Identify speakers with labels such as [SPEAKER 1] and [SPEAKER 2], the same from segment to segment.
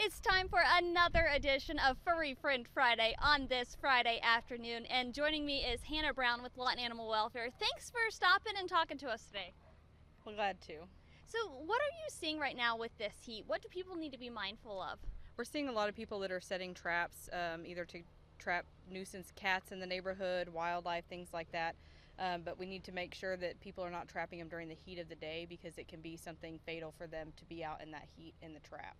[SPEAKER 1] It's time for another edition of Furry Friend Friday on this Friday afternoon, and joining me is Hannah Brown with Lawton Animal Welfare. Thanks for stopping and talking to us today.
[SPEAKER 2] We're glad to.
[SPEAKER 1] So what are you seeing right now with this heat? What do people need to be mindful of?
[SPEAKER 2] We're seeing a lot of people that are setting traps, either to trap nuisance cats in the neighborhood, wildlife, things like that. But we need to make sure that people are not trapping them during the heat of the day, because it can be something fatal for them to be out in that heat in the trap.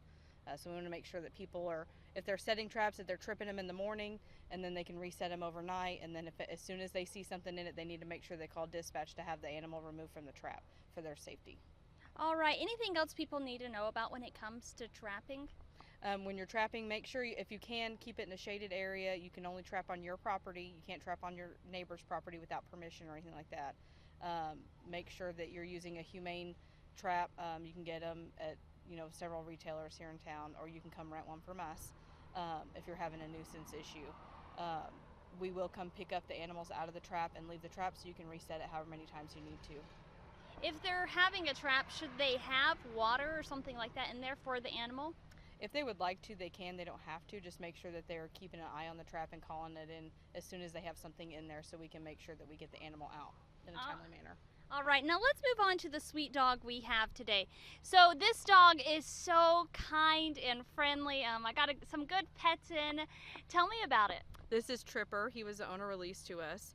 [SPEAKER 2] So we want to make sure that people are, if they're setting traps, that they're tripping them in the morning, and then they can reset them overnight. And then as soon as they see something in it, they need to make sure they call dispatch to have the animal removed from the trap for their safety.
[SPEAKER 1] All right, anything else people need to know about when it comes to trapping?
[SPEAKER 2] When you're trapping, make sure if you can, keep it in a shaded area. You can only trap on your property. You can't trap on your neighbor's property without permission or anything like that. Make sure that you're using a humane trap. You can get them at several retailers here in town, or you can come rent one from us if you're having a nuisance issue. We will come pick up the animals out of the trap and leave the trap, so you can reset it however many times you need to.
[SPEAKER 1] If they're having a trap, should they have water or something like that in there for the animal?
[SPEAKER 2] If they would like to, they can. They don't have to. Just make sure that they're keeping an eye on the trap and calling it in as soon as they have something in there, so we can make sure that we get the animal out in a timely manner.
[SPEAKER 1] All right, now let's move on to the sweet dog we have today. So this dog is so kind and friendly. I got some good pets in. Tell me about it.
[SPEAKER 2] This is Tripper. He was the owner released to us.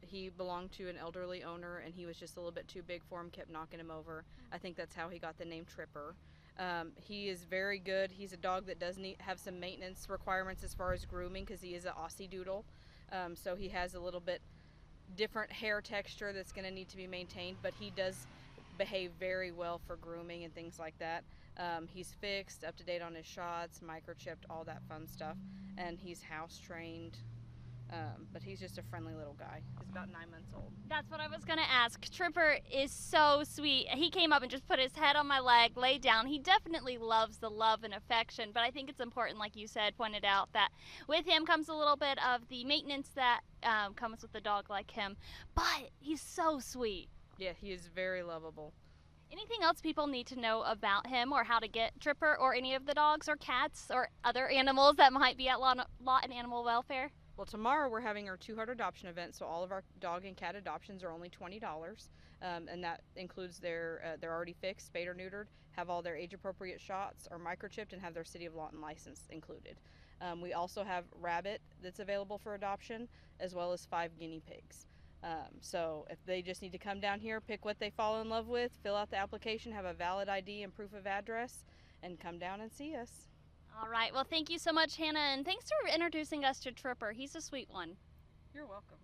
[SPEAKER 2] He belonged to an elderly owner, and he was just a little bit too big for him, kept knocking him over. I think that's how he got the name Tripper. He is very good. He's a dog that does have some maintenance requirements as far as grooming, because he is an Aussiedoodle. So he has a little bit different hair texture that's going to need to be maintained, but he does behave very well for grooming and things like that. He's fixed, up to date on his shots, microchipped, all that fun stuff, and he's house trained. But he's just a friendly little guy. He's about 9 months old.
[SPEAKER 1] That's what I was gonna ask. Tripper is so sweet. He came up and just put his head on my leg, laid down. He definitely loves the love and affection, but I think it's important, like you said, pointed out, that with him comes a little bit of the maintenance that comes with a dog like him, but he's so sweet.
[SPEAKER 2] Yeah, he is very lovable.
[SPEAKER 1] Anything else people need to know about him, or how to get Tripper or any of the dogs or cats or other animals that might be at Lawton Animal Welfare?
[SPEAKER 2] Well, tomorrow we're having our 2-heart adoption event, so all of our dog and cat adoptions are only $20, and that includes they're already fixed, spayed or neutered, have all their age-appropriate shots, are microchipped, and have their City of Lawton license included. We also have rabbit that's available for adoption, as well as 5 guinea pigs. So if they just need to come down here, pick what they fall in love with, fill out the application, have a valid ID and proof of address, and come down and see us.
[SPEAKER 1] All right, well, thank you so much, Hannah, and thanks for introducing us to Tripper. He's a sweet one.
[SPEAKER 2] You're welcome.